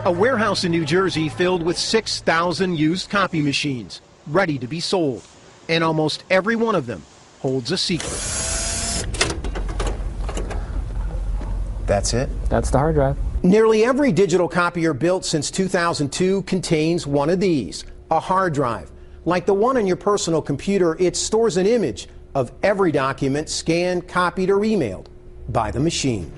A warehouse in New Jersey filled with 6,000 used copy machines, ready to be sold. And almost every one of them holds a secret. That's it? That's the hard drive. Nearly every digital copier built since 2002 contains one of these, a hard drive. Like the one on your personal computer, it stores an image of every document scanned, copied, or emailed by the machine.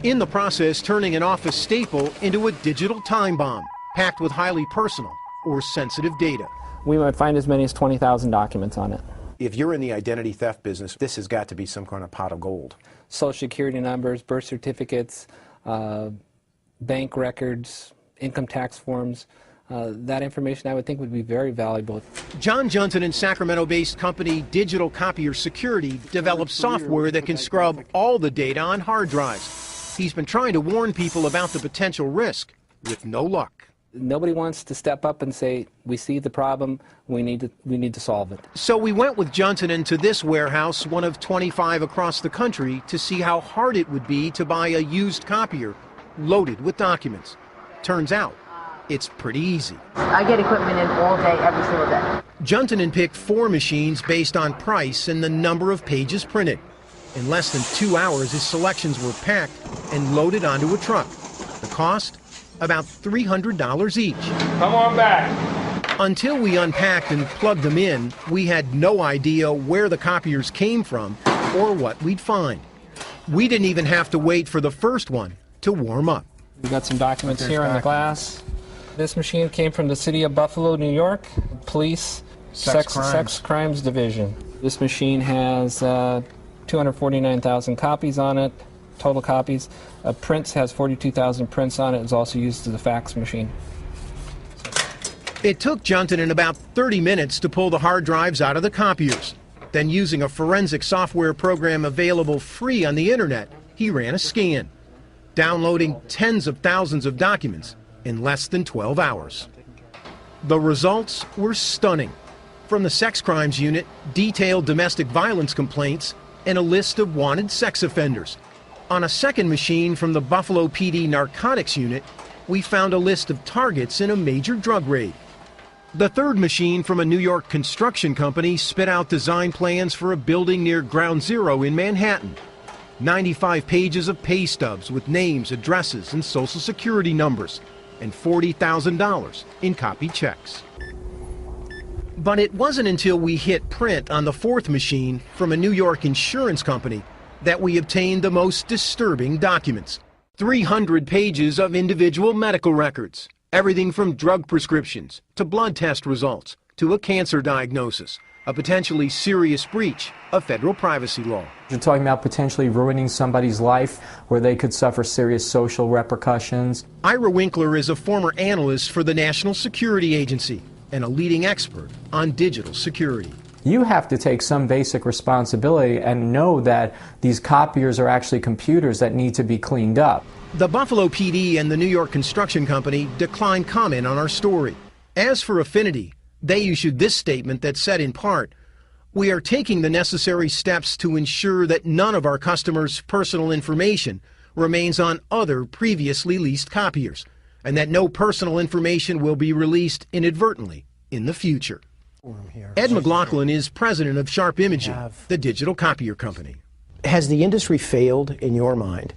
In the process, turning an office staple into a digital time bomb, packed with highly personal or sensitive data. We might find as many as 20,000 documents on it. If you're in the identity theft business, this has got to be some kind of pot of gold. Social security numbers, birth certificates, bank records, income tax forms. That information I would think would be very valuable. John Johnson and Sacramento-based company Digital Copier Security developed software that can scrub all the data on hard drives. He's been trying to warn people about the potential risk, with no luck. Nobody wants to step up and say, we see the problem, we need to solve it. So we went with Johnson into this warehouse, one of 25 across the country, to see how hard it would be to buy a used copier loaded with documents. Turns out, it's pretty easy. I get equipment in all day, every single day. Johnson picked 4 machines based on price and the number of pages printed. In less than 2 hours, his selections were packed and loaded onto a truck. The cost? About $300 each. Come on back. Until we unpacked and plugged them in, we had no idea where the copiers came from or what we'd find. We didn't even have to wait for the first one to warm up. We've got some documents here on the glass. This machine came from the city of Buffalo, New York, Police Sex Crimes Division. This machine has 249,000 copies on it, total copies. Prints has 42,000 prints on it. It's also used as a fax machine. It took Johnson in about 30 minutes to pull the hard drives out of the copiers. Then, using a forensic software program available free on the internet, he ran a scan, downloading tens of thousands of documents in less than 12 hours. The results were stunning. From the sex crimes unit, detailed domestic violence complaints, and a list of wanted sex offenders. On a second machine from the Buffalo PD narcotics unit, we found a list of targets in a major drug raid. The third machine from a New York construction company spit out design plans for a building near Ground Zero in Manhattan. 95 pages of pay stubs with names, addresses, and social security numbers, and $40,000 in copy checks. But it wasn't until we hit print on the fourth machine from a New York insurance company that we obtained the most disturbing documents. 300 pages of individual medical records, everything from drug prescriptions to blood test results to a cancer diagnosis, a potentially serious breach of federal privacy law. You're talking about potentially ruining somebody's life where they could suffer serious social repercussions. Ira Winkler is a former analyst for the National Security Agency and a leading expert on digital security. You have to take some basic responsibility and know that these copiers are actually computers that need to be cleaned up. The Buffalo PD and the New York Construction Company declined comment on our story. As for Affinity, they issued this statement that said in part, "We are taking the necessary steps to ensure that none of our customers' personal information remains on other previously leased copiers, and that no personal information will be released inadvertently in the future." Ed McLaughlin is president of Sharp Imaging, the digital copier company. Has the industry failed, in your mind,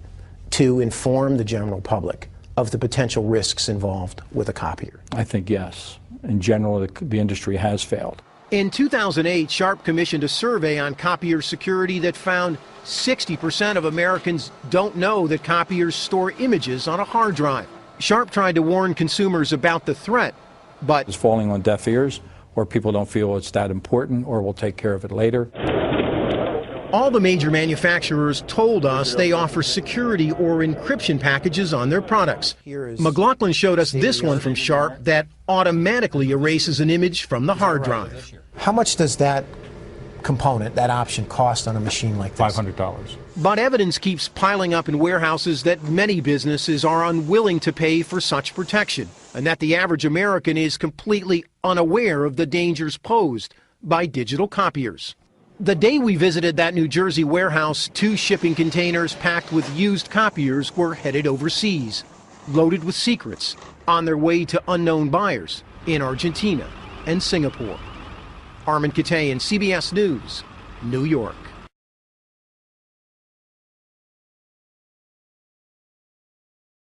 to inform the general public of the potential risks involved with a copier? I think yes. In general, the industry has failed. In 2008, Sharp commissioned a survey on copier security that found 60% of Americans don't know that copiers store images on a hard drive. Sharp tried to warn consumers about the threat, but It's falling on deaf ears, or people don't feel it's that important, or we'll take care of it later. all the major manufacturers told us they offer security or encryption packages on their products. McLaughlin showed us this one from Sharp that automatically erases an image from the hard drive. How much does that component, that option, cost on a machine like this? $500. But evidence keeps piling up in warehouses that many businesses are unwilling to pay for such protection, and that the average American is completely unaware of the dangers posed by digital copiers. The day we visited that New Jersey warehouse, 2 shipping containers packed with used copiers were headed overseas, loaded with secrets, on their way to unknown buyers in Argentina and Singapore. Armin Katayan, CBS News, New York.